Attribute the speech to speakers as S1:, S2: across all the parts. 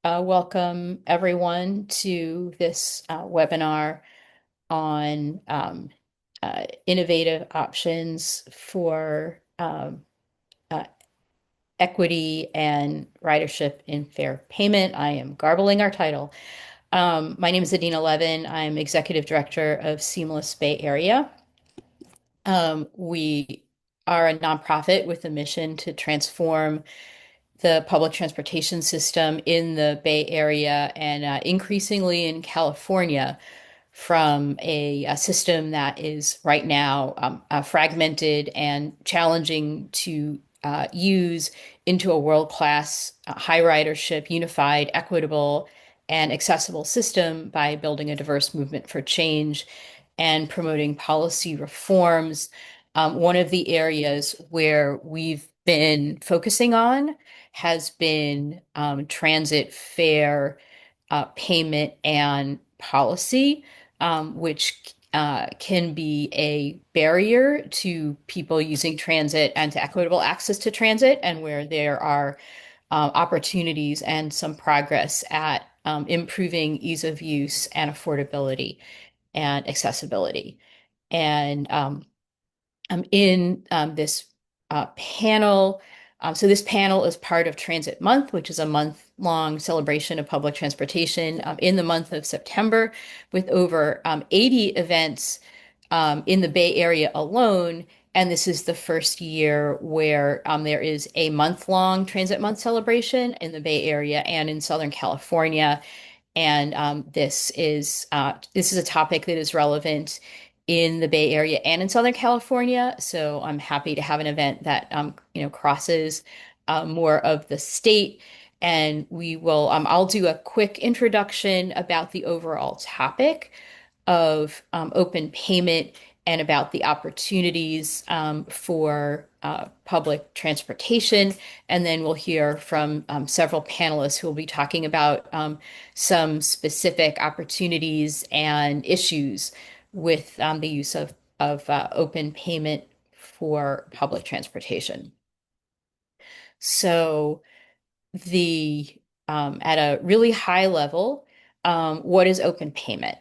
S1: Welcome everyone to this webinar on innovative options for uh, equity and ridership in fair payment. I am garbling our title. My name is Adina Levin. I'm Executive Director of Seamless Bay Area. We are a nonprofit with a mission to transform the public transportation system in the Bay Area and increasingly in California from a system that is right now fragmented and challenging to use into a world-class, high ridership, unified, equitable, and accessible system by building a diverse movement for change and promoting policy reforms. One of the areas where we've been focusing on has been transit fare payment and policy, which can be a barrier to people using transit and to equitable access to transit, and where there are opportunities and some progress at improving ease of use and affordability and accessibility. And I'm in this panel. So this panel is part of Transit Month, which is a month-long celebration of public transportation in the month of September, with over 80 events in the Bay Area alone. And this is the first year where there is a month-long Transit Month celebration in the Bay Area and in Southern California. And this is a topic that is relevant in the Bay Area and in Southern California. So I'm happy to have an event that crosses more of the state. And I'll do a quick introduction about the overall topic of open payment and about the opportunities for public transportation. And then we'll hear from several panelists who will be talking about some specific opportunities and issues with the use of open payment for public transportation. So the at a really high level, what is open payment?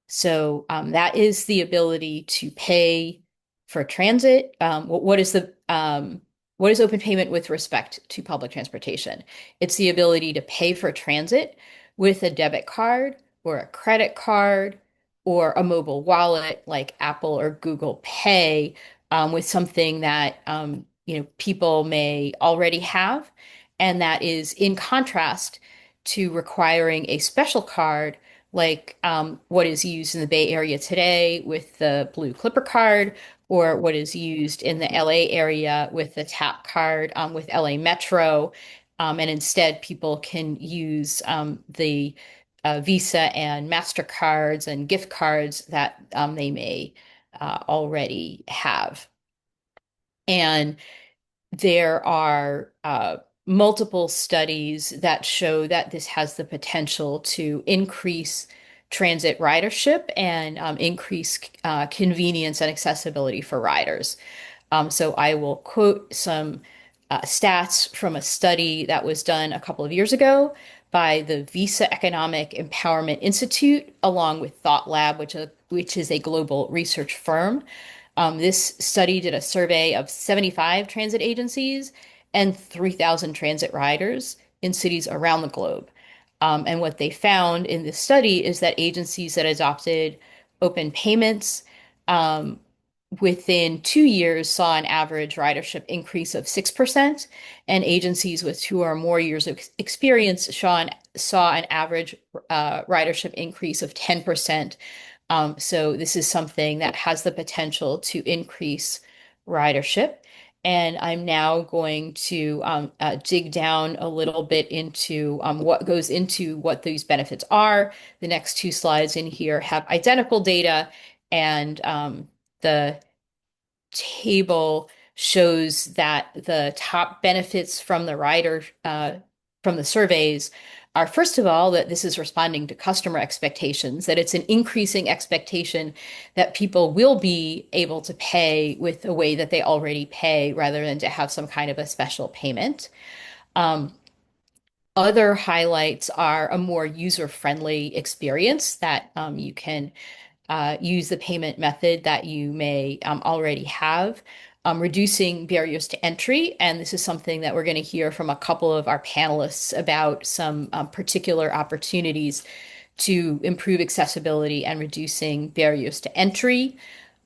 S1: So that is the ability to pay for transit. What is open payment with respect to public transportation? It's the ability to pay for transit with a debit card or a credit card or a mobile wallet like Apple or Google Pay, with something that people may already have, and that is in contrast to requiring a special card like what is used in the Bay Area today with the Blue Clipper card, or what is used in the LA area with the TAP card with LA Metro. And instead, people can use the Visa and MasterCards and gift cards that they may already have. And there are multiple studies that show that this has the potential to increase transit ridership and increase convenience and accessibility for riders. So I will quote some stats from a study that was done a couple of years ago by the Visa Economic Empowerment Institute, along with Thought Lab, which is a global research firm. This study did a survey of 75 transit agencies and 3,000 transit riders in cities around the globe. And what they found in this study is that agencies that adopted open payments within 2 years saw an average ridership increase of 6%, and agencies with 2 or more years of experience saw an average ridership increase of 10%. So this is something that has the potential to increase ridership. And I'm now going to dig down a little bit into what goes into what these benefits are. The next two slides in here have identical data, and the table shows that the top benefits from from the surveys are, first of all, that this is responding to customer expectations, that it's an increasing expectation that people will be able to pay with a way that they already pay rather than to have some kind of a special payment. Um, Other highlights are a more user-friendly experience that you can use the payment method that you may already have, reducing barriers to entry. And this is something that we're going to hear from a couple of our panelists about some particular opportunities to improve accessibility and reducing barriers to entry,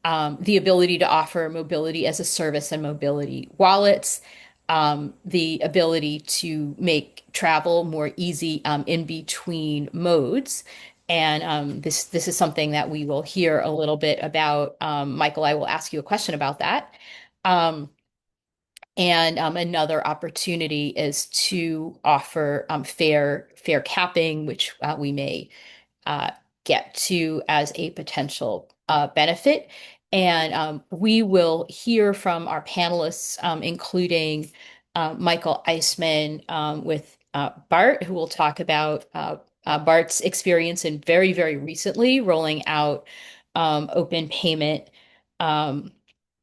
S1: the ability to offer mobility as a service and mobility wallets, the ability to make travel more easy in between modes. And this is something that we will hear a little bit about. Michael, I will ask you a question about that. Um, and another opportunity is to offer fare capping, which we may uh, get to as a potential benefit. And we will hear from our panelists, including Michael Eiseman with BART, who will talk about BART's experience in very, very recently rolling out open payment. Um,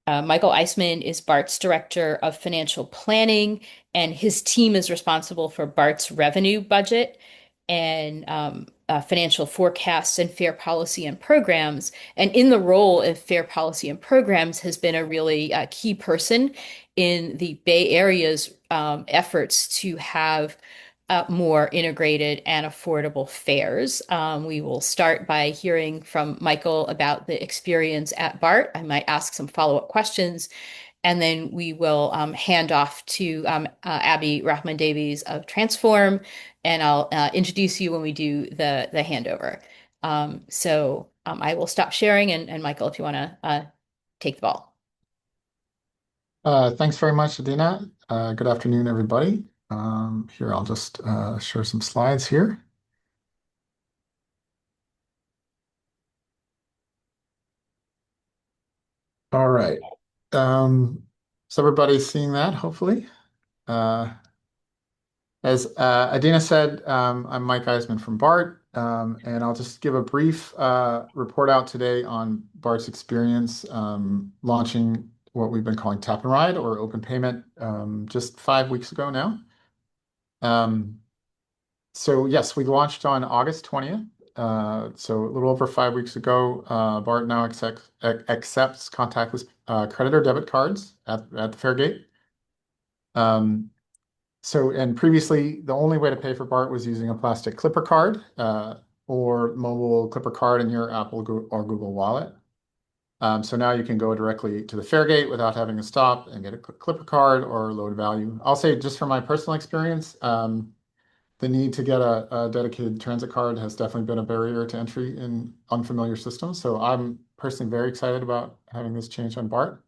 S1: Michael Eiseman is BART's Director of Financial Planning, and his team is responsible for BART's revenue budget and financial forecasts and fair policy and programs. And in the role of fair policy and programs has been a really key person in the Bay Area's efforts to have more integrated and affordable fares. We will start by hearing from Michael about the experience at BART. I might ask some follow-up questions, and then we will hand off to Abi Rahman-Davies of Transform, and I'll introduce you when we do the handover. I will stop sharing, and Michael, if you want to take the ball.
S2: Thanks very much, Adina. Good afternoon, everybody. Here, I'll just share some slides here. All right. So everybody's seeing that, hopefully. Uh, as Adina said, I'm Mike Eisman from BART, and I'll just give a brief report out today on BART's experience launching what we've been calling Tap and Ride or open payment just 5 weeks ago now. So yes, we launched on August 20th. So a little over 5 weeks ago, BART now accepts contactless credit or debit cards at the fare gate. And previously, the only way to pay for BART was using a plastic clipper card or mobile clipper card in your Apple or Google Wallet. So now you can go directly to the fare gate without having to stop and get a clipper card or load value. I'll say just from my personal experience, the need to get a dedicated transit card has definitely been a barrier to entry in unfamiliar systems. So I'm personally very excited about having this change on BART.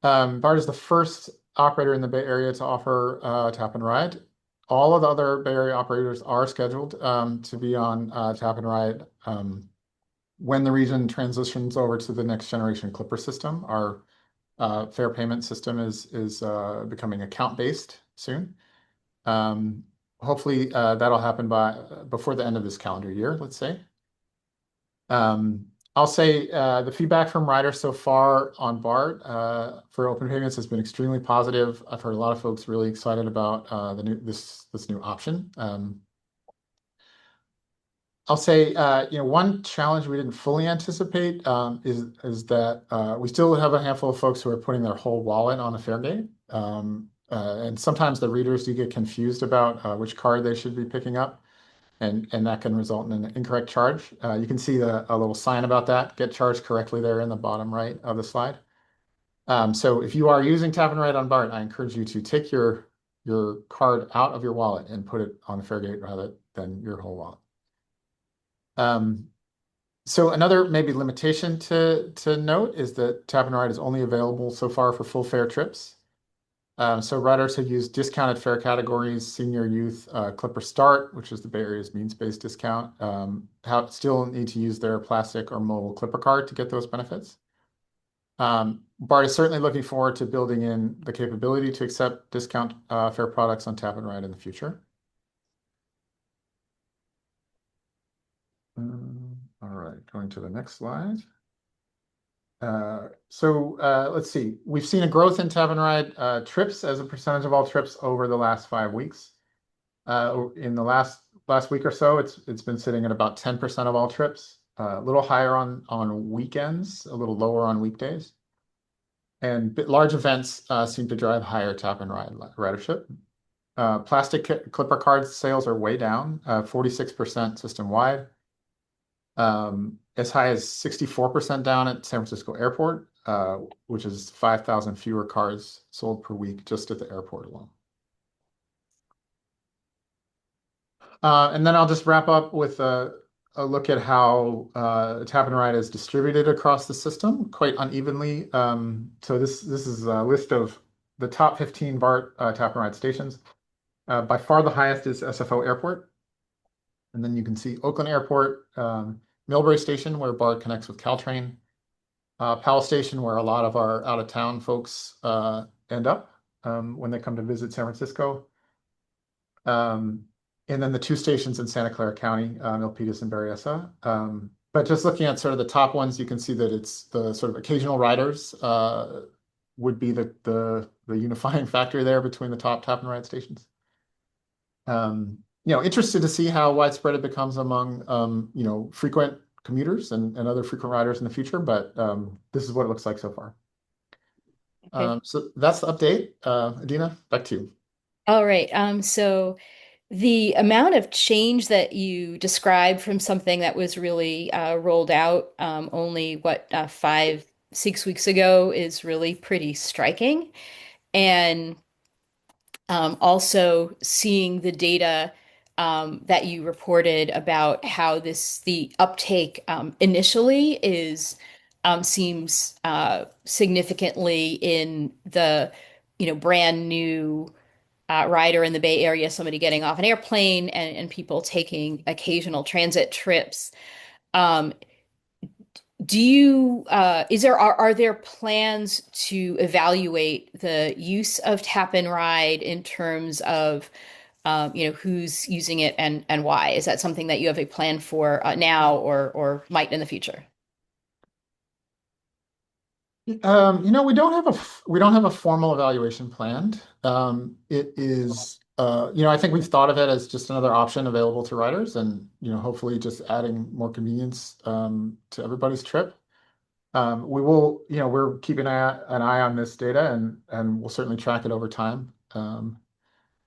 S2: BART is the first operator in the Bay Area to offer Tap and Ride. All of the other Bay Area operators are scheduled to be on Tap and Ride when the region transitions over to the next generation Clipper system. Our fare payment system is becoming account-based soon. Hopefully that'll happen before the end of this calendar year, let's say. I'll say the feedback from riders so far on BART for open payments has been extremely positive. I've heard a lot of folks really excited about this new option. I'll say one challenge we didn't fully anticipate is that we still have a handful of folks who are putting their whole wallet on a fare gate. And sometimes the readers do get confused about which card they should be picking up, and that can result in an incorrect charge. You can see a little sign about that, get charged correctly there in the bottom right of the slide. So if you are using Tap and Ride on BART, I encourage you to take your card out of your wallet and put it on the fare gate rather than your whole wallet. So another maybe limitation to note is that Tap and Ride is only available so far for full fare trips. So riders have used discounted fare categories, senior, youth, Clipper Start, which is the Bay Area's means-based discount, still need to use their plastic or mobile Clipper card to get those benefits. BART is certainly looking forward to building in the capability to accept discount fare products on Tap and Ride in the future. All right, going to the next slide. Let's see. We've seen a growth in Tap and Ride trips as a percentage of all trips over the last 5 weeks. In the last week or so, it's been sitting at about 10% of all trips, a little higher on weekends, a little lower on weekdays. And large events seem to drive higher tap and ride ridership. Plastic Clipper card sales are way down, 46% system-wide, as high as 64% down at San Francisco Airport, which is 5,000 fewer cards sold per week just at the airport alone. And then I'll just wrap up with a look at how tap and ride is distributed across the system quite unevenly. So this is a list of the top 15 BART tap and ride stations. By far the highest is SFO Airport. And then you can see Oakland Airport, Millbrae Station, where BART connects with Caltrain, Powell Station, where a lot of our out-of-town folks end up when they come to visit San Francisco. And then the two stations in Santa Clara County, Milpitas and Berryessa. But just looking at sort of the top ones, you can see that it's the sort of occasional riders would be the unifying factor there between the top tap and ride stations. Interested to see how widespread it becomes among frequent commuters and other frequent riders in the future, but this is what it looks like so far.
S1: Okay.
S2: So that's the update. Adina, back to you.
S1: All right. So the amount of change that you described from something that was really rolled out only what 5, 6 weeks ago is really pretty striking. And also seeing the data that you reported about how the uptake initially is seems significantly in the brand new rider in the Bay Area, somebody getting off an airplane and people taking occasional transit trips. Um, do you is there are there plans to evaluate the use of tap and ride in terms of who's using it and why? Is that something that you have a plan for now or might in the future?
S2: We don't have a formal evaluation planned. It is, I think we've thought of it as just another option available to riders, and hopefully just adding more convenience to everybody's trip. We're keeping an eye on this data, and we'll certainly track it over time.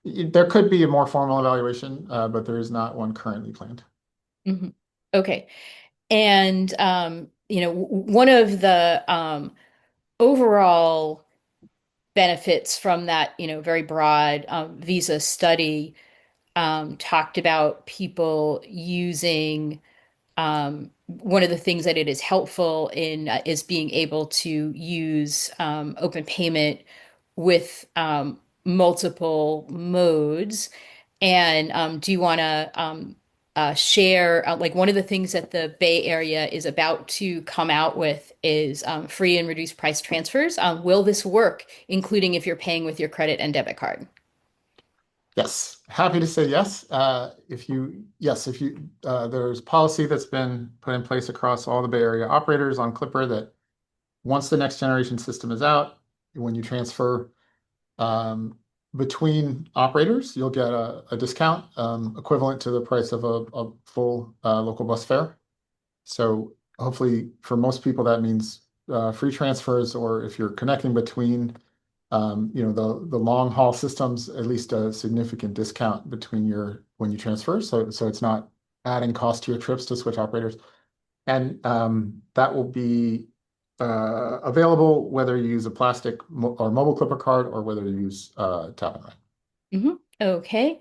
S2: There could be a more formal evaluation, but there is not one currently planned.
S1: Hmm. Okay. And one of the overall benefits from that, very broad visa study talked about people using one of the things that it is helpful in is being able to use open payment with multiple modes. And do you want to share, like one of the things that the Bay Area is about to come out with is free and reduced price transfers. Will this work, including if you're paying with your credit and debit card?
S2: Yes, happy to say yes. There's policy that's been put in place across all the Bay Area operators on Clipper that once the next generation system is out, when you transfer between operators, you'll get a discount equivalent to the price of a full local bus fare. So hopefully for most people, that means free transfers, or if you're connecting between the long haul systems, at least a significant discount between when you transfer. So it's not adding cost to your trips to switch operators. And that will be available whether you use a plastic or mobile clipper card or whether you use tap and ride.
S1: Hmm. Okay.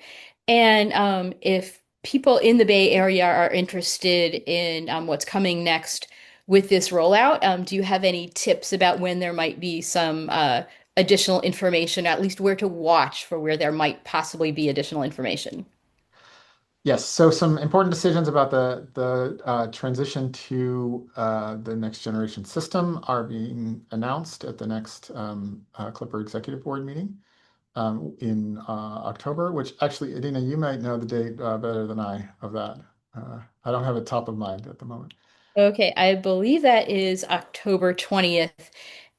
S1: And if people in the Bay Area are interested in what's coming next with this rollout, do you have any tips about when there might be some additional information, at least where to watch for where there might possibly be additional information?
S2: Yes, so some important decisions about the transition to the next generation system are being announced at the next Clipper Executive Board meeting in October, which actually, Adina, you might know the date better than I of that. I don't have it top of mind at the moment.
S1: Okay, I believe that is October 20th.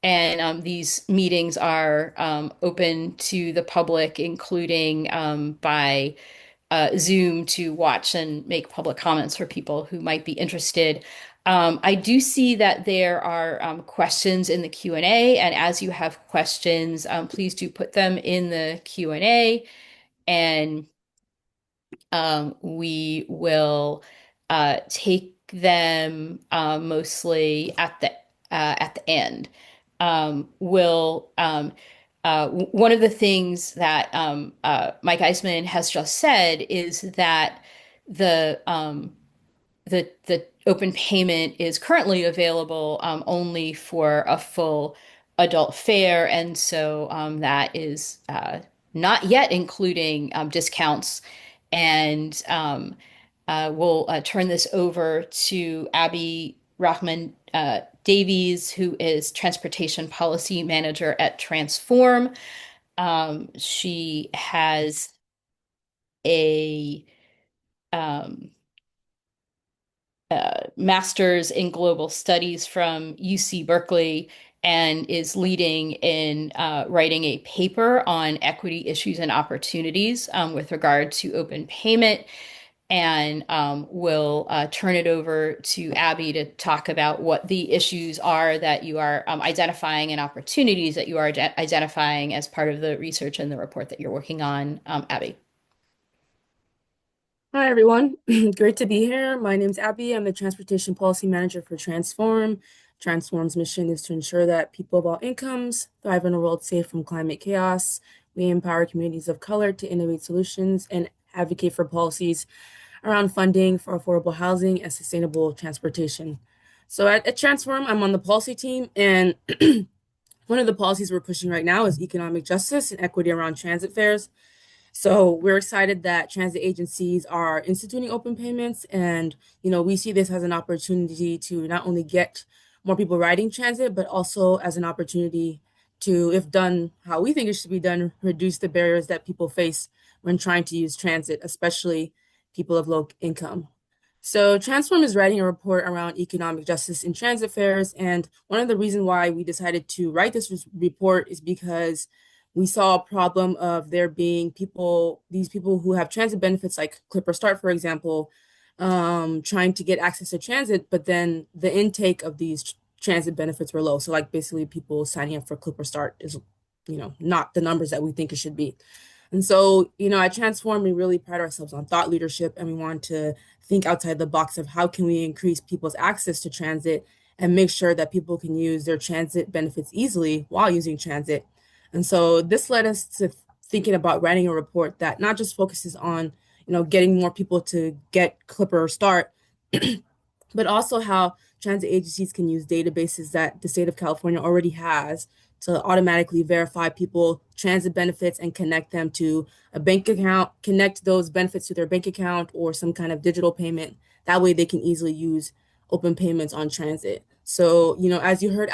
S1: And these meetings are open to the public, including by Zoom to watch and make public comments for people who might be interested. I do see that there are questions in the Q&A, and as you have questions, please do put them in the Q&A, and we will take them mostly at the end. We'll One of the things that Mike Eisman has just said is that the the open payment is currently available only for a full adult fare, and so that is not yet including discounts. And we'll turn this over to Abi Rahman-Davies, who is Transportation Policy Manager at Transform. She has a um, master's in global studies from UC Berkeley and is leading in writing a paper on equity issues and opportunities with regard to open payment. And we'll turn it over to Abby to talk about what the issues are that you are identifying and opportunities that you are identifying as part of the research and the report that you're working on. Abby.
S3: Hi, everyone. Great to be here. My name's Abby. I'm the Transportation Policy Manager for Transform. Transform's mission is to ensure that people of all incomes thrive in a world safe from climate chaos. We empower communities of color to innovate solutions and advocate for policies around funding for affordable housing and sustainable transportation. So at Transform, I'm on the policy team, and one of the policies we're pushing right now is economic justice and equity around transit fares. So we're excited that transit agencies are instituting open payments, and we see this as an opportunity to not only get more people riding transit, but also as an opportunity to, if done how we think it should be done, reduce the barriers that people face when trying to use transit, especially people of low income. So Transform is writing a report around economic justice in transit fares, and one of the reasons why we decided to write this report is because we saw a problem of there being these people who have transit benefits like Clipper Start, for example, trying to get access to transit, but then the intake of these transit benefits were low. So like basically people signing up for Clipper Start is, not the numbers that we think it should be. And so, at Transform, we really pride ourselves on thought leadership, and we want to think outside the box of how can we increase people's access to transit and make sure that people can use their transit benefits easily while using transit. And so this led us to thinking about writing a report that not just focuses on, getting more people to get Clipper or Start, but also how transit agencies can use databases that the state of California already has to automatically verify people transit benefits and connect them to a bank account, connect those benefits to their bank account or some kind of digital payment. That way they can easily use open payments on transit. So, as you heard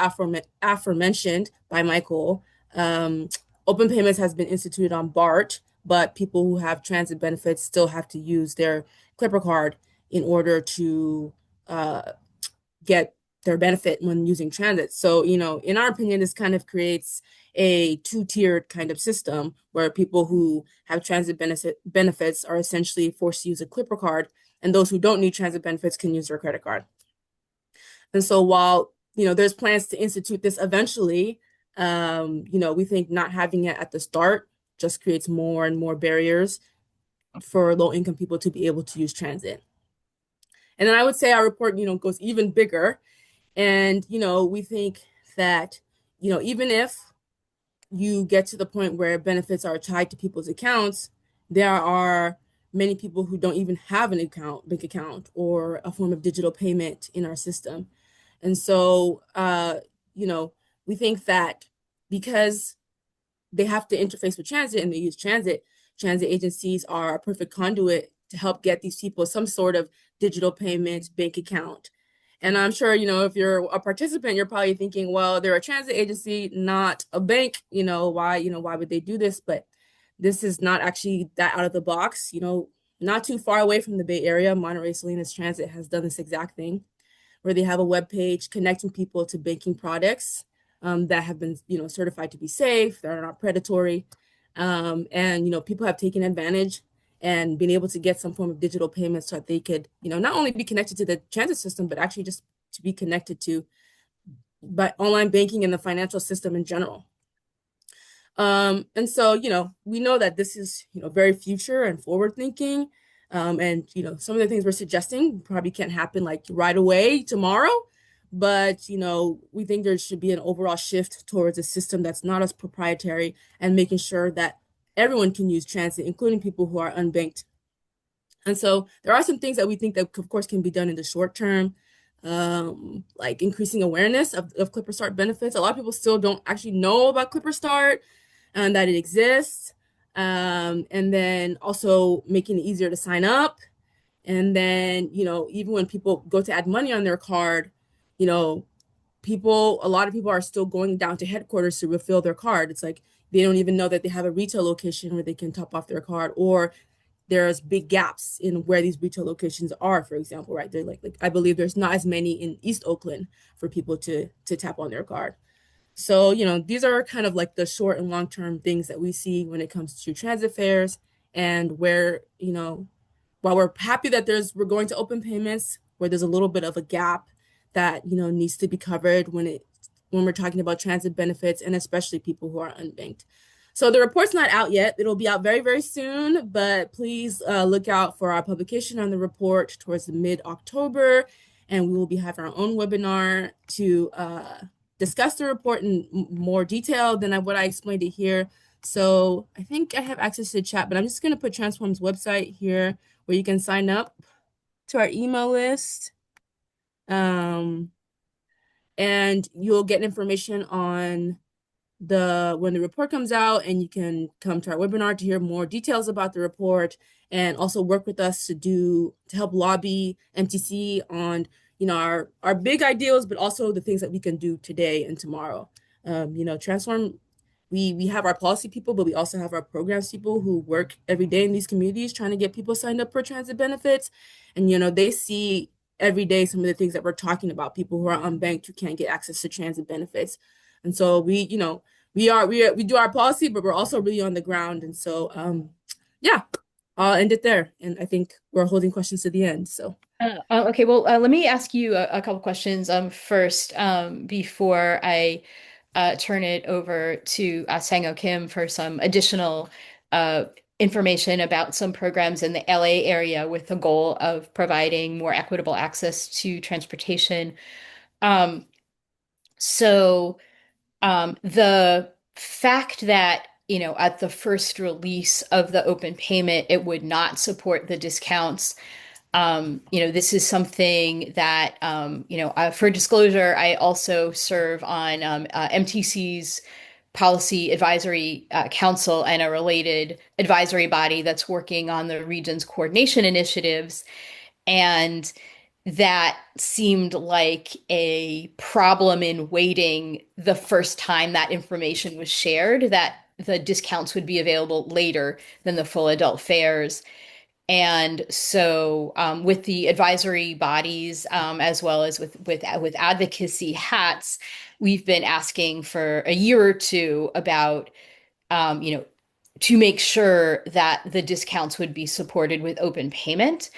S3: aforementioned by Michael, open payments has been instituted on BART, but people who have transit benefits still have to use their Clipper card in order to get their benefit when using transit. So, in our opinion, this kind of creates a two-tiered kind of system where people who have transit benefits are essentially forced to use a Clipper card, and those who don't need transit benefits can use their credit card. And so while, there's plans to institute this eventually, we think not having it at the start just creates more and more barriers for low-income people to be able to use transit. And then I would say our report, goes even bigger. And, we think that, even if you get to the point where benefits are tied to people's accounts, there are many people who don't even have an bank account, or a form of digital payment in our system. And so, we think that because they have to interface with transit and they use transit agencies are a perfect conduit to help get these people some sort of digital payment bank account. And I'm sure, if you're a participant, you're probably thinking, well, they're a transit agency, not a bank. Why would they do this? But this is not actually that out of the box. Not too far away from the Bay Area, Monterey Salinas Transit has done this exact thing, where they have a web page connecting people to banking products that have been, certified to be safe, that are not predatory. And, people have taken advantage. and being able to get some form of digital payments so that they could, not only be connected to the transit system, but actually just to be connected to by online banking and the financial system in general. And so, we know that this is, very future and forward thinking. And, some of the things we're suggesting probably can't happen like right away tomorrow, but, we think there should be an overall shift towards a system that's not as proprietary and making sure that everyone can use transit, including people who are unbanked. And so there are some things that we think that, of course, can be done in the short term, like increasing awareness of Clipper Start benefits. A lot of people still don't actually know about Clipper Start and that it exists. And then also making it easier to sign up. And then, even when people go to add money on their card, you know, a lot of people are still going down to headquarters to refill their card. It's like they don't even know that they have a retail location where they can top off their card, or there's big gaps in where these retail locations are, for example, right? They're like I believe there's not as many in East Oakland for people to tap on their card. So, these are kind of like the short and long-term things that we see when it comes to transit fares, and where, while we're happy that we're going to open payments, where there's a little bit of a gap that, needs to be covered when we're talking about transit benefits, and especially people who are unbanked. So the report's not out yet. It'll be out very, very soon, but please look out for our publication on the report towards the mid-October, and we will be having our own webinar to discuss the report in more detail than what I explained it here. So I think I have access to the chat, but I'm just going to put Transform's website here where you can sign up to our email list. And you'll get information on when the report comes out, and you can come to our webinar to hear more details about the report, and also work with us to help lobby MTC on our big ideals, but also the things that we can do today and tomorrow. Transform, we have our policy people, but we also have our programs people who work every day in these communities trying to get people signed up for transit benefits. And they see every day some of the things that we're talking about, people who are unbanked who can't get access to transit benefits. And so we do our policy, but we're also really on the ground. And so yeah, I'll end it there. And I think we're holding questions to the end. So
S1: Okay, well, let me ask you a couple questions first before I turn it over to Sang-Oh Kim for some additional uh, information about some programs in the LA area with the goal of providing more equitable access to transportation. Um, the fact that, at the first release of the open payment, it would not support the discounts. This is something that, for disclosure, I also serve on MTC's Policy Advisory Council and a related advisory body that's working on the region's coordination initiatives. And that seemed like a problem in waiting the first time that information was shared, that the discounts would be available later than the full adult fares. And so, with the advisory bodies, as well as with advocacy hats, we've been asking for a year or two about, to make sure that the discounts would be supported with open payment.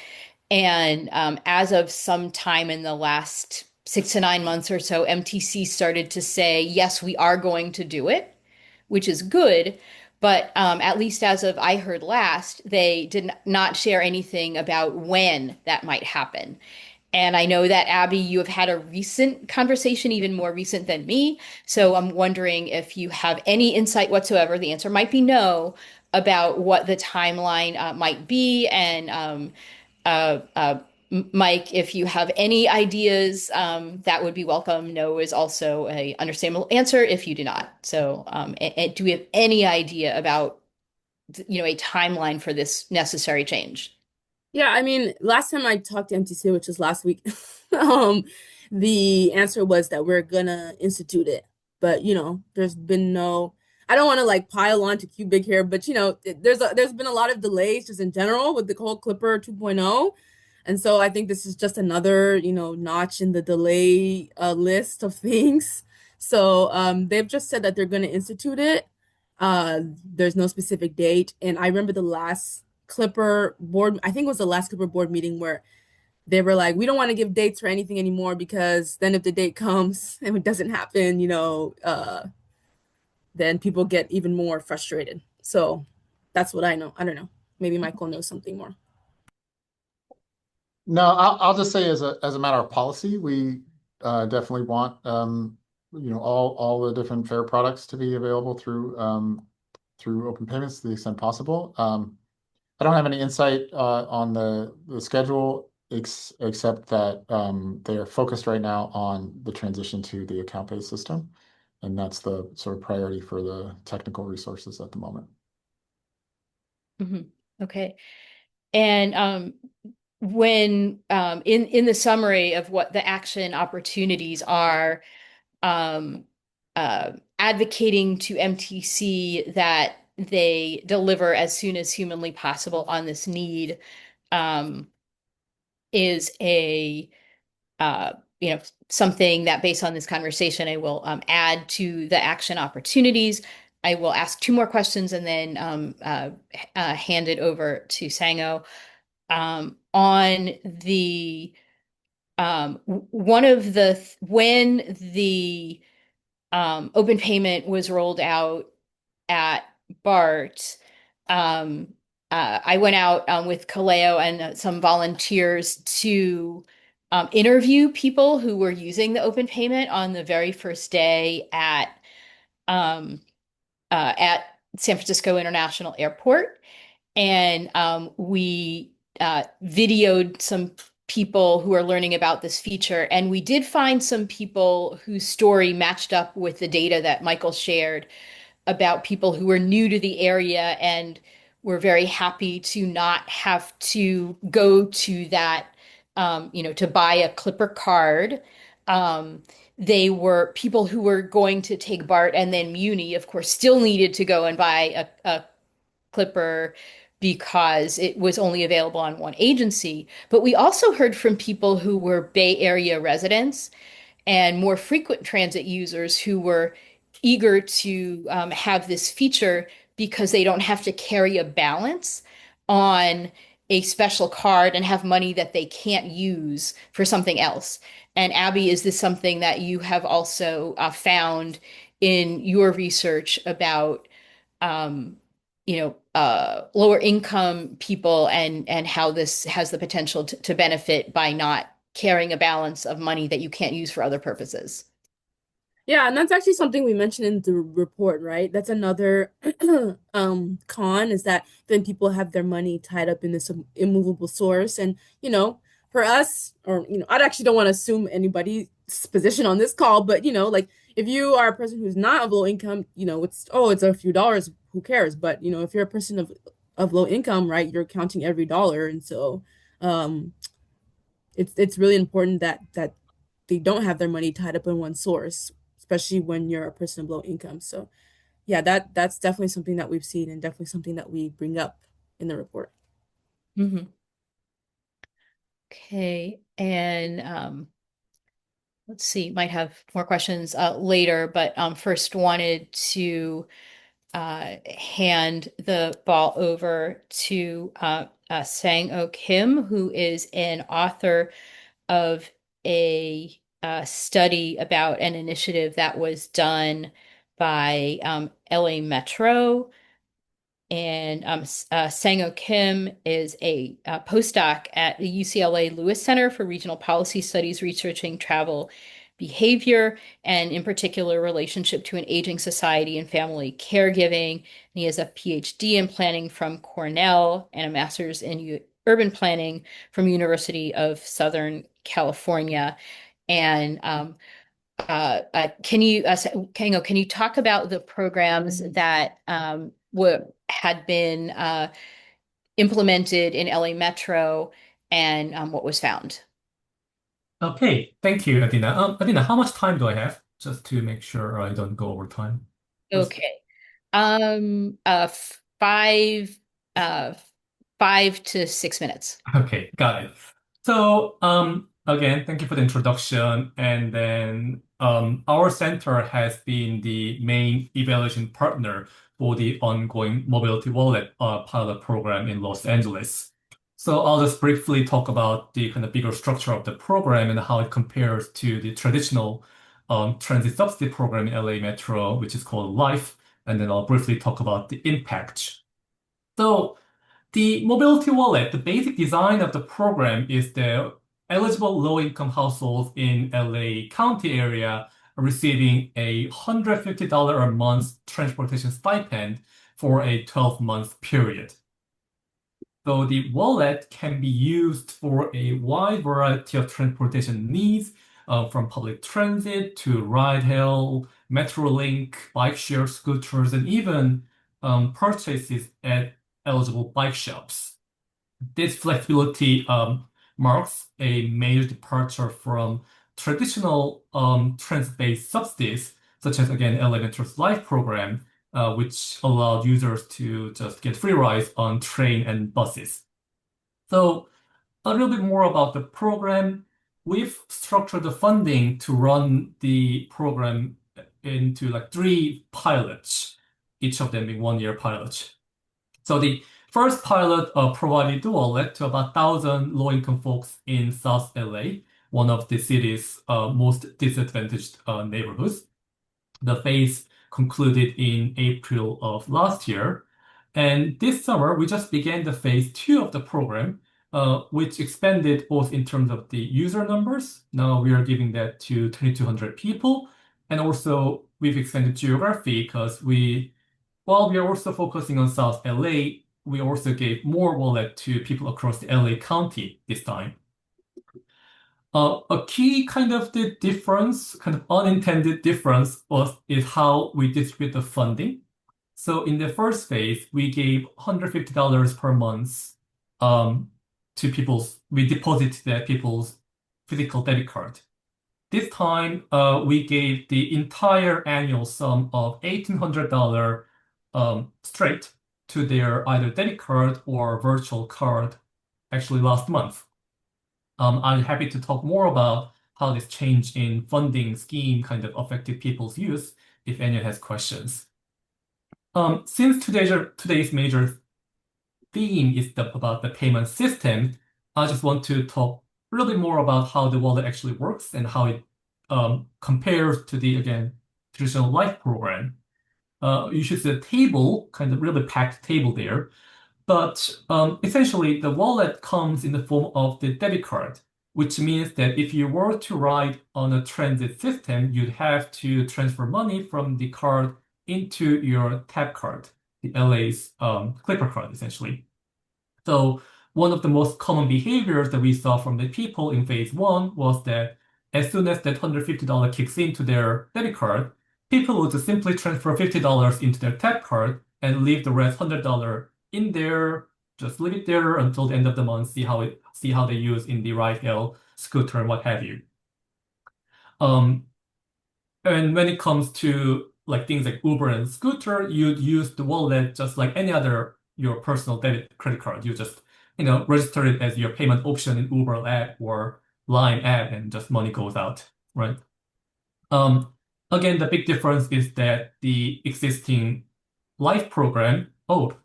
S1: And as of some time in the last 6 to 9 months or so, MTC started to say, yes, we are going to do it, which is good. But at least as of I heard last, they did not share anything about when that might happen. And I know that, Abby, you have had a recent conversation, even more recent than me. So I'm wondering if you have any insight whatsoever. The answer might be no, about what the timeline might be. And uh, uh, Mike, if you have any ideas, that would be welcome. No is also a understandable answer if you do not. So, do we have any idea about, a timeline for this necessary change?
S3: yeah, I mean, last time I talked to MTC, which was last week, um, the answer was that we're gonna institute it. But there's been no. I don't want to like pile on to Cubic here, but there's been a lot of delays just in general with the whole Clipper 2.0. And so I think this is just another, notch in the delay list of things. So they've just said that they're gonna institute it. There's no specific date. And I remember the last Clipper board, I think it was the last Clipper board meeting where they were like, we don't want to give dates for anything anymore because then if the date comes and it doesn't happen, then people get even more frustrated. So that's what I know. I don't know. Maybe Michael knows something more.
S2: No, I'll just say as a matter of policy, we definitely want all the different fare products to be available through open payments to the extent possible. I don't have any insight on the schedule except that they are focused right now on the transition to the account-based system, and that's the sort of priority for the technical resources at the moment.
S1: Hmm. Okay. And when in the summary of what the action opportunities are, um, advocating to MTC that they deliver as soon as humanly possible on this need um, is a uh, you know something that based on this conversation I will add to the action opportunities. I will ask two more questions and then hand it over to Sango on the one of the when the open payment was rolled out at BART. Um, I went out with Kaleo and some volunteers to interview people who were using the open payment on the very first day um, at San Francisco International Airport. And we videoed some people who are learning about this feature. And we did find some people whose story matched up with the data that Michael shared about people who were new to the area and were very happy to not have to go to that, to buy a Clipper card. Um, they were people who were going to take BART and then Muni, of course, still needed to go and buy a Clipper because it was only available on one agency. But we also heard from people who were Bay Area residents and more frequent transit users who were eager to have this feature because they don't have to carry a balance on a special card and have money that they can't use for something else. And Abby, is this something that you have also found in your research about um, lower income people and how this has the potential to benefit by not carrying a balance of money that you can't use for other purposes?
S3: Yeah, and that's actually something we mentioned in the report, right? That's another con is that then people have their money tied up in this immovable source. And, for us, or I actually don't want to assume anybody's position on this call, but like if you are a person who's not of low income, it's a few dollars, who cares? But if you're a person of low income, right, you're counting every dollar. And so um it's really important that they don't have their money tied up in one source, especially when you're a person of low income. So yeah, that's definitely something that we've seen and definitely something that we bring up in the report.
S1: Hmm. Okay. And let's see, might have more questions later, but first wanted to hand the ball over to Sang-Oh Kim, who is an author of a study about an initiative that was done by LA Metro. And Sang-Oh Kim is a postdoc at the UCLA Lewis Center for Regional Policy Studies, researching travel behavior and, in particular, relationship to an aging society and family caregiving. And he has a PhD in planning from Cornell and a master's in urban planning from University of Southern California. And Kango, can you talk about the programs that had been implemented in LA Metro and what was found?
S4: Okay, thank you, Adina. Adina, how much time do I have? Just to make sure I don't go over time. Just
S1: Okay. Um, uh, five, uh, 5 to 6 minutes.
S4: okay, got it. So, again, thank you for the introduction. And then our center has been the main evaluation partner for the ongoing mobility wallet pilot program in Los Angeles. So I'll just briefly talk about the kind of bigger structure of the program and how it compares to the traditional transit subsidy program in LA Metro, which is called LIFE, and then I'll briefly talk about the impact. So the mobility wallet, the basic design of the program is the eligible low-income households in LA County area are receiving a $150 a month transportation stipend for a 12-month period. So the wallet can be used for a wide variety of transportation needs, from public transit to ride-hail, Metrolink, bike share scooters, and even purchases at eligible bike shops. This flexibility marks a major departure from traditional transit-based subsidies, such as, again, Elementor's Life program, which allowed users to just get free rides on train and buses. So a little bit more about the program. We've structured the funding to run the program into like 3 pilots, each of them being 1-year pilots. So the first pilot provided the wallet to about 1,000 low-income folks in South LA, one of the city's most disadvantaged neighborhoods. The phase concluded in April of last year. And this summer, we just began the phase 2 of the program, which expanded both in terms of the user numbers. Now we are giving that to 2,200 people. And also, we've expanded geography because while we are also focusing on South LA, we also gave more wallet to people across the LA County this time. A key kind of the difference, kind of unintended difference, is how we distribute the funding. So in the first phase, we gave $150 per month to we deposited that people's physical debit card. This time, we gave the entire annual sum of $1,800 straight to their either debit card or virtual card, actually last month. I'm happy to talk more about how this change in funding scheme kind of affected people's use if anyone has questions. Since today's major theme is about the payment system, I just want to talk a little bit more about how the wallet actually works and how it compares to the, again, traditional life program. You should see a table, kind of really packed table there. But essentially, the wallet comes in the form of the debit card, which means that if you were to ride on a transit system, you'd have to transfer money from the card into your tap card, the LA's Clipper card, essentially. So one of the most common behaviors that we saw from the people in phase 1 was that as soon as that $150 kicks into their debit card, people would just simply transfer $50 into their tap card and leave the rest $100 in there, just leave it there until the end of the month, see how they use in the ride-hail, scooter, and what have you. And when it comes to like things like Uber and scooter, you'd use the wallet just like any other your personal debit credit card. You just register it as your payment option in Uber app or Line app, and just money goes out, right? Again, the big difference is that the existing life program. Oh,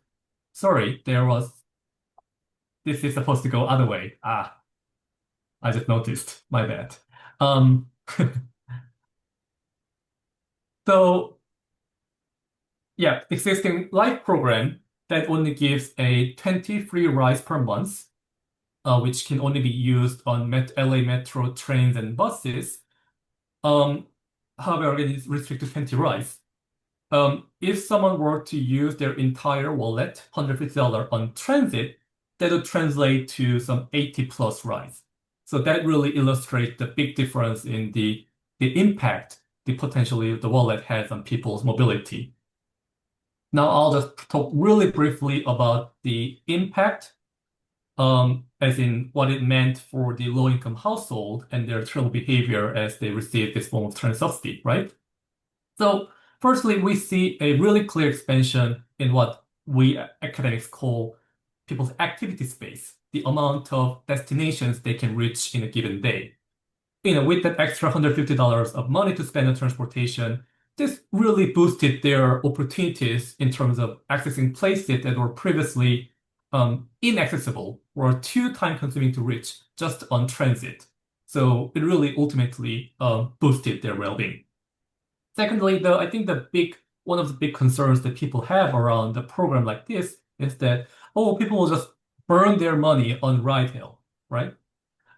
S4: sorry, this is supposed to go other way. I just noticed. My bad. So yeah, existing life program that only gives a 20 free rides per month, which can only be used on LA Metro trains and buses. However, it is restricted to 20 rides. If someone were to use their entire wallet, $150 on transit, that would translate to some 80 plus rides. So that really illustrates the big difference in the impact potentially the wallet has on people's mobility. Now I'll just talk really briefly about the impact, as in what it meant for the low-income household and their travel behavior as they receive this form of transit subsidy, right? So firstly, we see a really clear expansion in what we academics call people's activity space, the amount of destinations they can reach in a given day. with that extra $150 of money to spend on transportation, this really boosted their opportunities in terms of accessing places that were previously inaccessible or too time consuming to reach just on transit. So it really ultimately boosted their well-being. Secondly, though, I think one of the big concerns that people have around a program like this is that, oh, people will just burn their money on ride hail, right?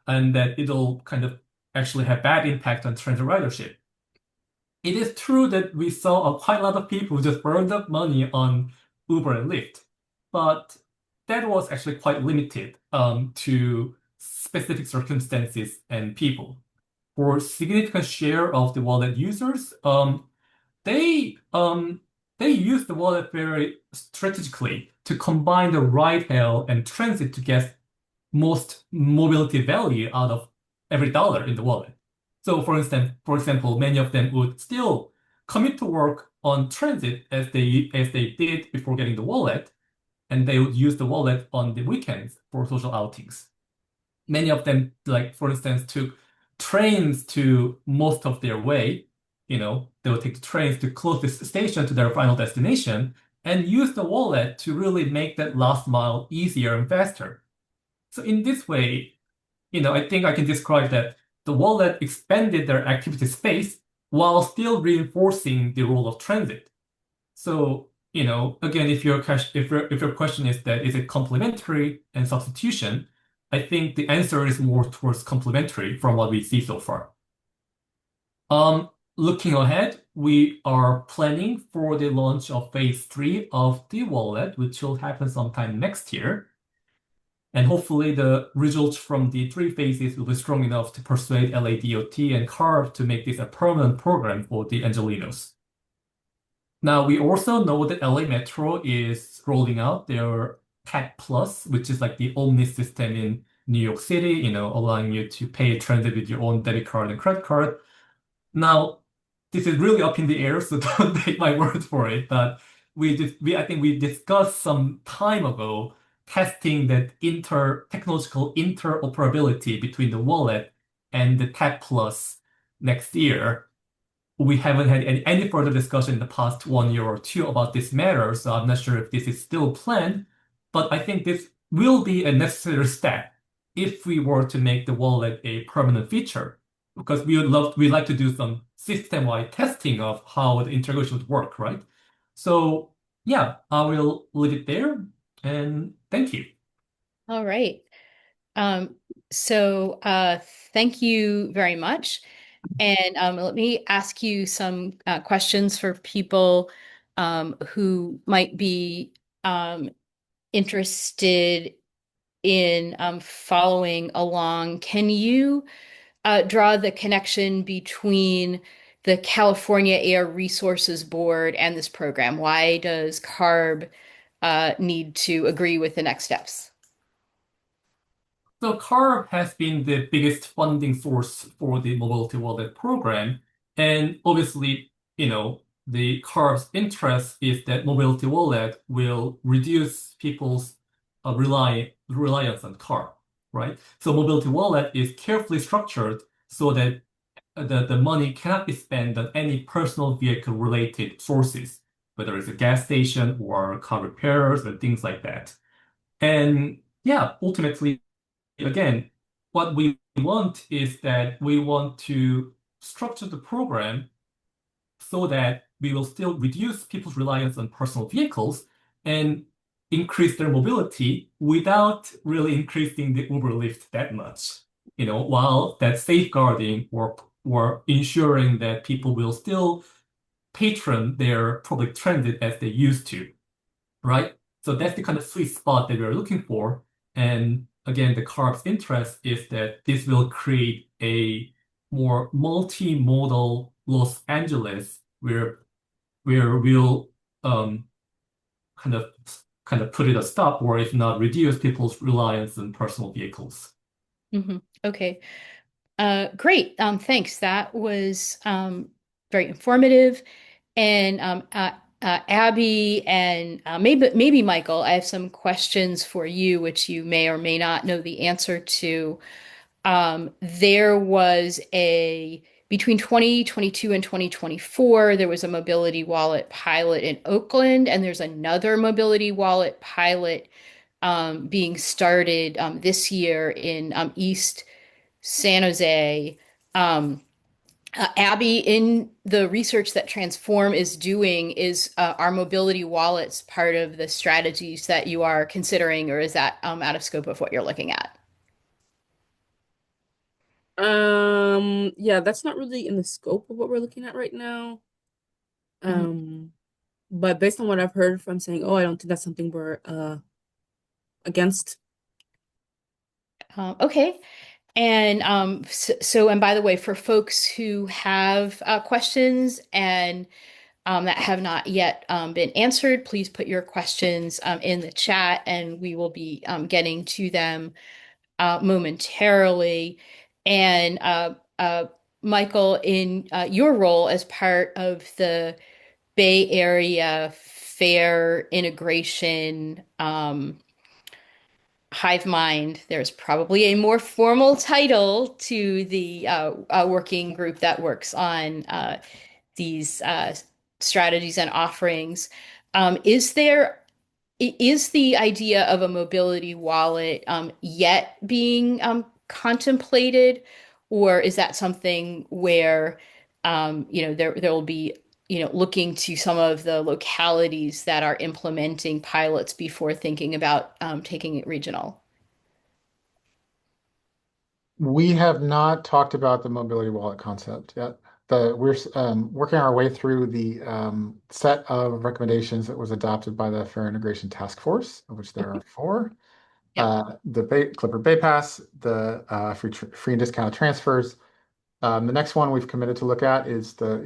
S4: And that it'll kind of actually have bad impact on transit ridership. It is true that we saw quite a lot of people who just burned up money on Uber and Lyft, but that was actually quite limited to specific circumstances and people. For a significant share of the wallet users, they um, they use the wallet very strategically to combine the ride hail and transit to get most mobility value out of every dollar in the wallet. So for example, many of them would still commute to work on transit as they did before getting the wallet, and they would use the wallet on the weekends for social outings. Many of them, like for instance, took trains to most of their way. They would take the trains to closest station to their final destination and use the wallet to really make that last mile easier and faster. So in this way, I think I can describe that the wallet expanded their activity space while still reinforcing the role of transit. So, again, if your question is that is it complementary and substitution, I think the answer is more towards complementary from what we see so far. Looking ahead, we are planning for the launch of phase 3 of the wallet, which will happen sometime next year. And hopefully the results from the 3 phases will be strong enough to persuade LADOT and CARB to make this a permanent program for the Angelinos. Now, we also know that LA Metro is rolling out their Tap Plus, which is like the Omni system in New York City, allowing you to pay transit with your own debit card and credit card. Now, this is really up in the air, so don't take my word for it. But I think we discussed some time ago testing that technological interoperability between the wallet and the Tap Plus next year. We haven't had any further discussion in the past 1 year or two about this matter, so I'm not sure if this is still planned. But I think this will be a necessary step if we were to make the wallet a permanent feature, because we'd like to do some system-wide testing of how the integration would work, right? So yeah, I will leave it there, and thank you.
S1: All right. Um, so thank you very much. And let me ask you some questions for people who might be interested in following along. Can you draw the connection between the California Air Resources Board and this program? Why does CARB need to agree with the next steps?
S4: So CARB has been the biggest funding source for the mobility wallet program. And obviously, the CARB's interest is that mobility wallet will reduce people's reliance on car, right? So mobility wallet is carefully structured so that the money cannot be spent on any personal vehicle related sources, whether it's a gas station or car repairs or things like that. And yeah, ultimately, again, what we want is that we want to structure the program so that we will still reduce people's reliance on personal vehicles and increase their mobility without really increasing the Uber Lyft that much. While that safeguarding or ensuring that people will still patron their public transit as they used to, right? So that's the kind of sweet spot that we're looking for. And again, the CARB's interest is that this will create a more multimodal Los Angeles where we'll kind of put it a stop, or if not, reduce people's reliance on personal vehicles.
S1: Okay. Great. Thanks. That was very informative. And Abby and maybe Michael, I have some questions for you, which you may or may not know the answer to. There was a between 2022 and 2024, there was a mobility wallet pilot in Oakland, and there's another mobility wallet pilot being started this year in East San Jose. Um, Abby, in the research that Transform is doing, is our mobility wallets part of the strategies that you are considering, or is that out of scope of what you're looking at?
S3: Yeah, that's not really in the scope of what we're looking at right now.
S1: Mhm.
S3: Um, but based on what I've heard from saying, oh, I don't think that's something we're against.
S1: Okay. And and by the way, for folks who have questions and that have not yet been answered, please put your questions in the chat and we will be getting to them momentarily. And Michael, in your role as part of the Bay Area Fair Integration Hive Mind, there's probably a more formal title to the working group that works on these strategies and offerings. Is there is the idea of a mobility wallet yet being contemplated, or is that something where there will be looking to some of the localities that are implementing pilots before thinking about taking it regional?
S2: We have not talked about the mobility wallet concept yet. We're working our way through the set of recommendations that was adopted by the Fair Integration Task Force, of which there are four.
S1: Yep.
S2: Clipper Bay Pass, the free and discounted transfers. The next one we've committed to look at is a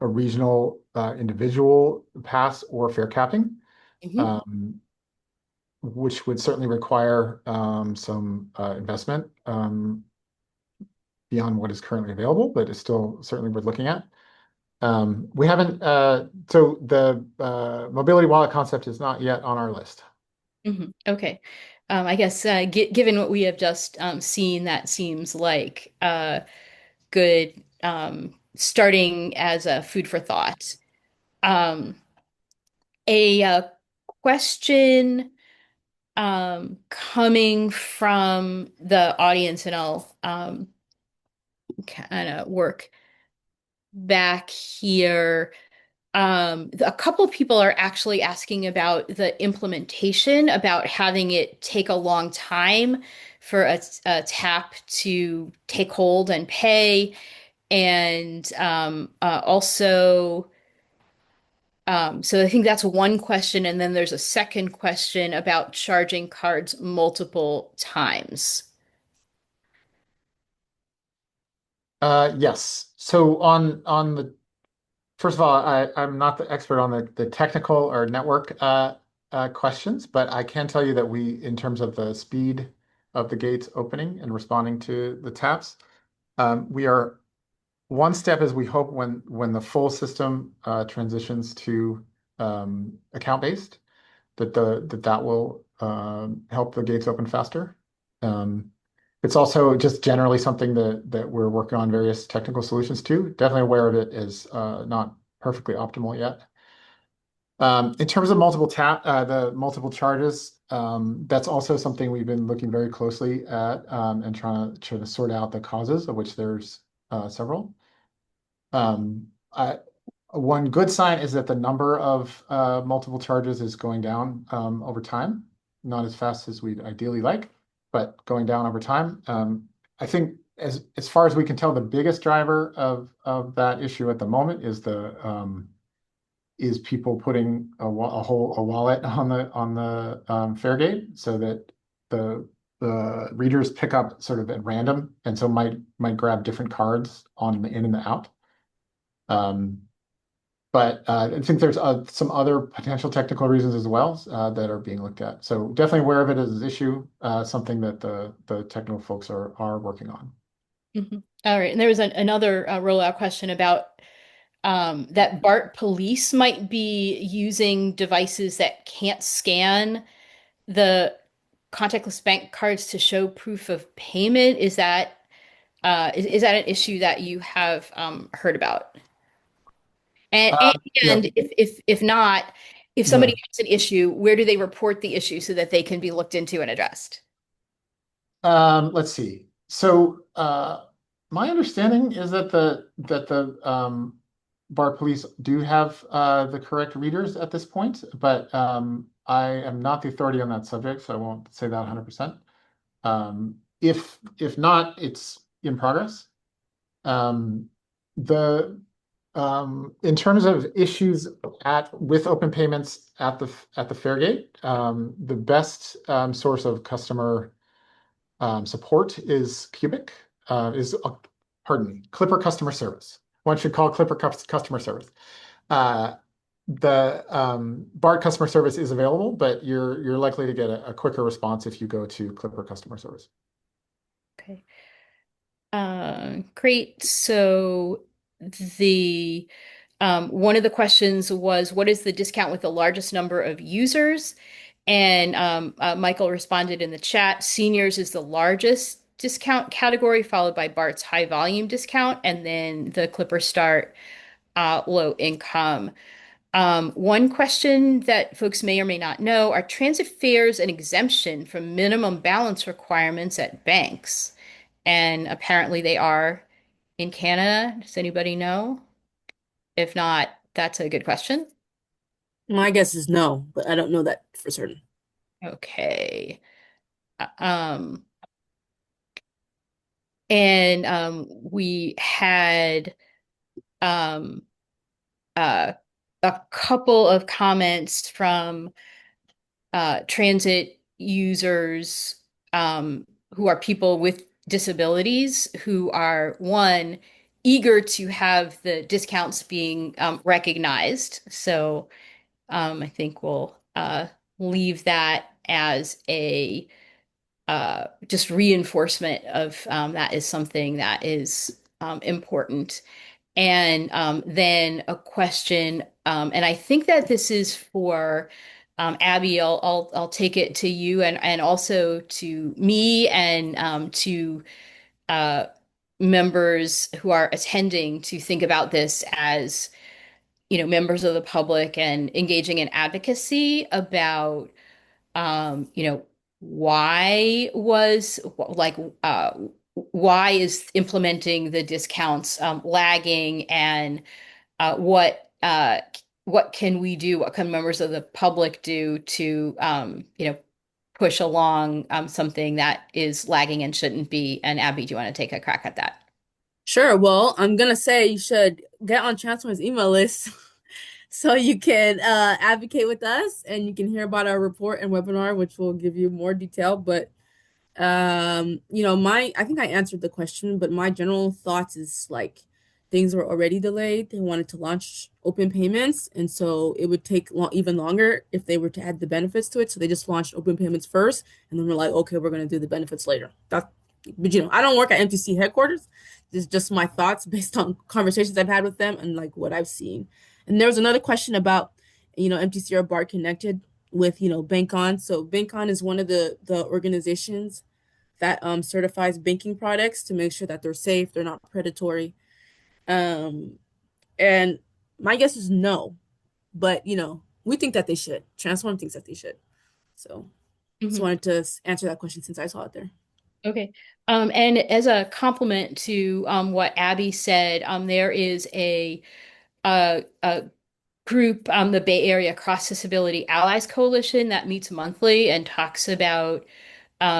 S2: regional individual pass or fare capping.
S1: Mhm.
S2: Um, which would certainly require some investment beyond what is currently available, but is still certainly worth looking at. We haven't, so the mobility wallet concept is not yet on our list.
S1: Okay. I guess given what we have just seen, that seems like good starting as a food for thought. Um, a question coming from the audience, and I'll kind of work back here. A couple of people are actually asking about the implementation, about having it take a long time for a tap to take hold and pay, and also. So I think that's one question, and then there's a second question about charging cards multiple times.
S2: Yes. So on the first of all, I'm not the expert on the technical or network questions, but I can tell you that in terms of the speed of the gates opening and responding to the taps, we are one step as we hope when the full system transitions to account-based, that will help the gates open faster. Um, it's also just generally something that we're working on various technical solutions to. Definitely aware of it is not perfectly optimal yet. In terms of the multiple charges, that's also something we've been looking very closely at and trying to sort out the causes, of which there's several. Um, I, One good sign is that the number of multiple charges is going down over time, not as fast as we'd ideally like, but going down over time. I think as far as we can tell, the biggest driver of that issue at the moment is people putting a wallet on the fare gate so that the readers pick up sort of at random, and so might grab different cards on the in and the out. Um, but I think there's some other potential technical reasons as well that are being looked at. So definitely aware of it as an issue, something that the technical folks are working on.
S1: All right. And there was another rollout question about that BART police might be using devices that can't scan the contactless bank cards to show proof of payment. Is that an issue that you have heard about? And
S2: Yeah,
S1: if not, if somebody
S2: yeah.
S1: has an issue, where do they report the issue so that they can be looked into and addressed?
S2: Let's see. So, my understanding is that the bar police do have the correct readers at this point, but I am not the authority on that subject, so I won't say that 100%. If not, it's in progress. Um, the in terms of issues at with open payments at the Fairgate, the best source of customer support is Cubic, pardon me, Clipper customer service. One should call Clipper customer service. Uh, the BART customer service is available, but you're likely to get a quicker response if you go to Clipper customer service.
S1: Okay. Great. So the one of the questions was, what is the discount with the largest number of users? And Michael responded in the chat, seniors is the largest discount category, followed by BART's high volume discount, and then the Clipper Start low income. One question that folks may or may not know, are transit fares an exemption from minimum balance requirements at banks? And apparently they are in Canada. Does anybody know? If not, that's a good question.
S3: My guess is no, but I don't know that for certain.
S1: Okay. Um, and we had um, uh, a couple of comments from transit users who are people with disabilities who are, one, eager to have the discounts being recognized. So I think we'll leave that as a just reinforcement of that is something that is important. And then a question, and I think that this is for Abby. I'll take it to you and also to me and to uh, members who are attending to think about this as, members of the public and engaging in advocacy about, why was like why is implementing the discounts lagging, and what can we do? What can members of the public do to push along something that is lagging and shouldn't be? And Abby, do you want to take a crack at that?
S3: Sure. Well, I'm gonna say you should get on Transform's email list so you can advocate with us and you can hear about our report and webinar, which will give you more detail. But I think I answered the question, but my general thoughts is like things were already delayed. They wanted to launch open payments, and so it would take even longer if they were to add the benefits to it. So they just launched open payments first, and then we're like, okay, we're gonna do the benefits later. But I don't work at MTC headquarters. This is just my thoughts based on conversations I've had with them and like what I've seen. And there was another question about, MTC or BART connected with, Bank On. So Bank On is one of the organizations that certifies banking products to make sure that they're safe, they're not predatory. Um, and my guess is no, but we think that they should. Transform thinks that they should. So just
S1: Mhm.
S3: wanted to answer that question since I saw it there.
S1: Okay. And as a complement to what Abby said, there is a group, the Bay Area Cross Disability Allies Coalition, that meets monthly and talks about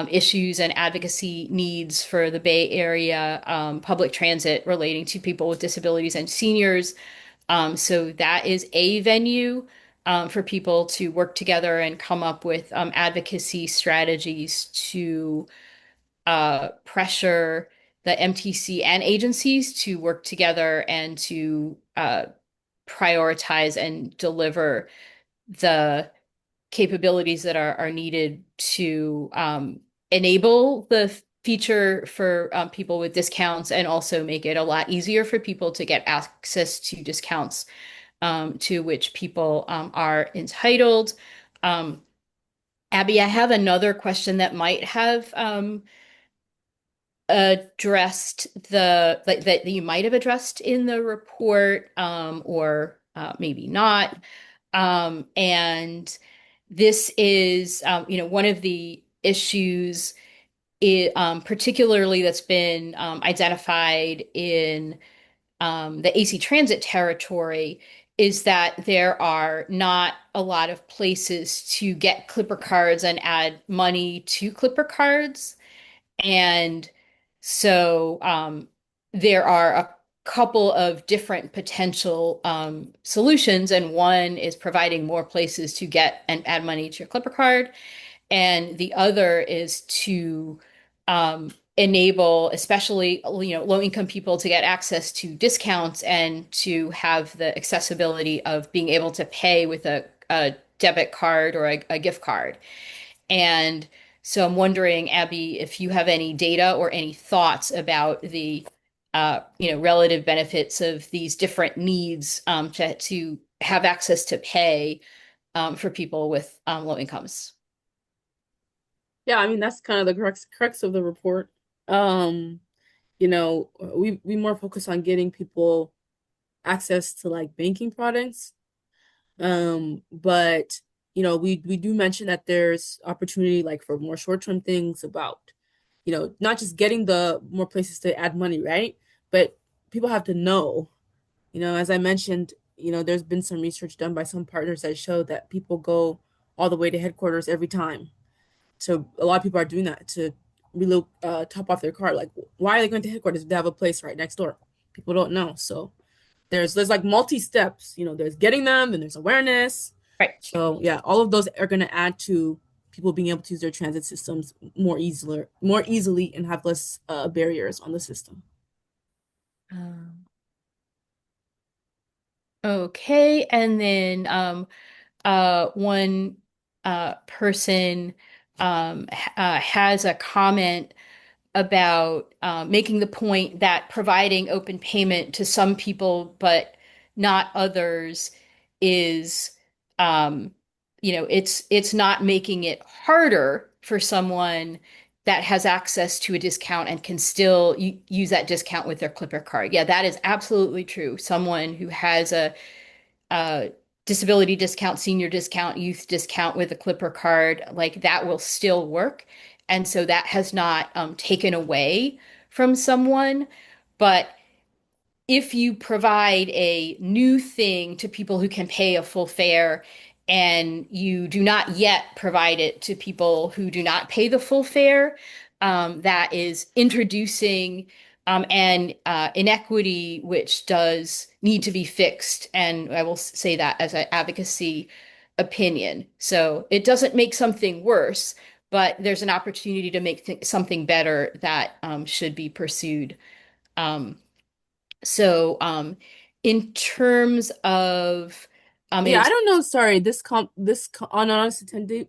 S1: issues and advocacy needs for the Bay Area public transit relating to people with disabilities and seniors. So that is a venue for people to work together and come up with advocacy strategies to pressure the MTC and agencies to work together and to prioritize and deliver the capabilities that are needed to enable the feature for people with discounts, and also make it a lot easier for people to get access to discounts to which people are entitled. Um, Abby, I have another question that might have addressed that you might have addressed in the report, or maybe not. And this is, one of the issues, particularly that's been identified in the AC Transit territory, is that there are not a lot of places to get Clipper cards and add money to Clipper cards. And so there are a couple of different potential solutions, and one is providing more places to get and add money to your Clipper card, and the other is to enable, especially low income people, to get access to discounts and to have the accessibility of being able to pay with a debit card or a gift card. And so I'm wondering, Abby, if you have any data or any thoughts about the relative benefits of these different needs to have access to pay for people with low incomes.
S3: Yeah, I mean that's kind of the crux of the report. We more focus on getting people access to like banking products. But we do mention that there's opportunity like for more short-term things about, not just getting the more places to add money, right? But people have to know, as I mentioned, there's been some research done by some partners that show that people go all the way to headquarters every time. So a lot of people are doing that to reload, top off their car. Like, why are they going to headquarters if they have a place right next door? People don't know. So there's like multi steps. There's getting them, and there's awareness.
S1: Right.
S3: So yeah, all of those are going to add to people being able to use their transit systems more easily, and have less barriers on the system.
S1: Um, okay, and then one person has a comment about making the point that providing open payment to some people but not others is, um, it's not making it harder for someone that has access to a discount and can still use that discount with their Clipper card. Yeah, that is absolutely true. Someone who has a disability discount, senior discount, youth discount with a Clipper card, like that will still work. And so that has not taken away from someone. But if you provide a new thing to people who can pay a full fare and you do not yet provide it to people who do not pay the full fare, that is introducing an inequity which does need to be fixed. And I will say that as an advocacy opinion. So it doesn't make something worse, but there's an opportunity to make something better that should be pursued. Um, in terms of, it
S3: Yeah, I
S1: is,
S3: don't know. Sorry, unannounced attendee.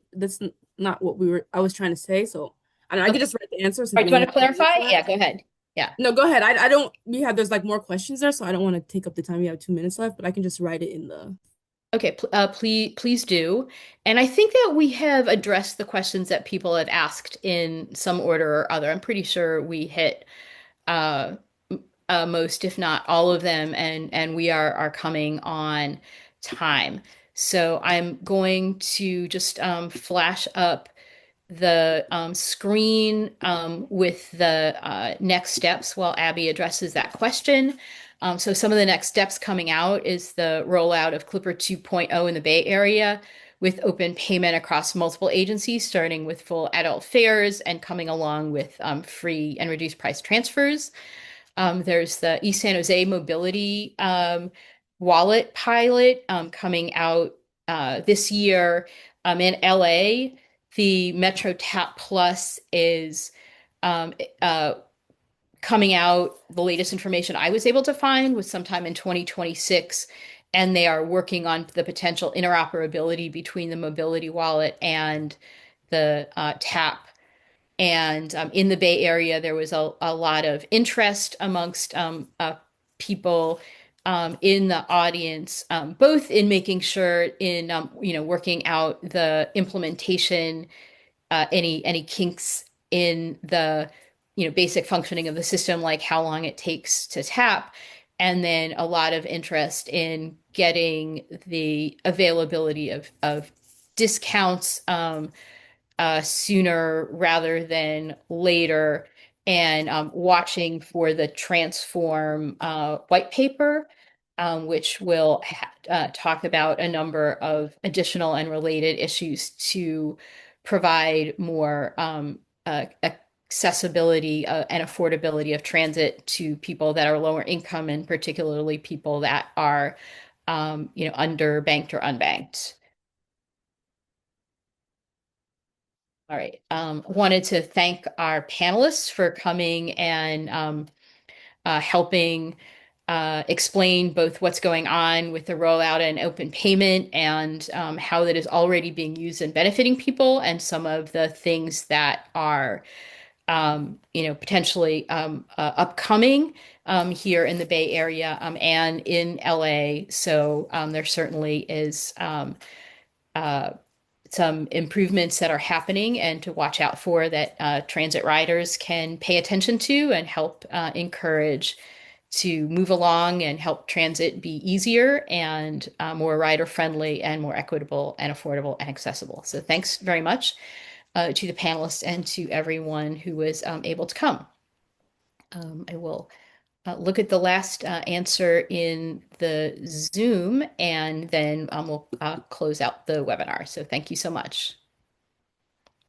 S3: Not what I was trying to say. So I could
S1: okay.
S3: just write the answer
S1: All
S3: since
S1: right,
S3: we
S1: do you
S3: only
S1: want
S3: have
S1: to clarify?
S3: 2 minutes
S1: Yeah,
S3: left.
S1: go ahead. Yeah.
S3: No, go ahead. I don't. There's like more questions there, so I don't want to take up the time. We have 2 minutes left, but I can just write it in the.
S1: Okay, please do. And I think that we have addressed the questions that people have asked in some order or other. I'm pretty sure we hit uh, most, if not all of them, and we are coming on time. So I'm going to just flash up the screen with the next steps while Abby addresses that question. So some of the next steps coming out is the rollout of Clipper 2.0 in the Bay Area with open payment across multiple agencies, starting with full adult fares and coming along with free and reduced price transfers. There's the East San Jose Mobility wallet pilot coming out this year. In LA, the Metro Tap Plus is um, uh, coming out. The latest information I was able to find was sometime in 2026, and they are working on the potential interoperability between the mobility wallet and the Tap. And in the Bay Area, there was a lot of interest amongst people in the audience, both in making sure in working out the implementation, any kinks in the basic functioning of the system, like how long it takes to tap, and then a lot of interest in getting the availability of discounts sooner rather than later, and watching for the Transform white paper, which will talk about a number of additional and related issues to provide more accessibility and affordability of transit to people that are lower income, and particularly people that are underbanked or unbanked. All right. Wanted to thank our panelists for coming and helping explain both what's going on with the rollout and open payment, and how that is already being used and benefiting people, and some of the things that are potentially upcoming here in the Bay Area and in LA. So there certainly is uh, some improvements that are happening and to watch out for, that transit riders can pay attention to and help encourage to move along and help transit be easier and more rider friendly and more equitable and affordable and accessible. So thanks very much to the panelists and to everyone who was able to come. I will look at the last answer in the Zoom, and then we'll close out the webinar. So thank you so much.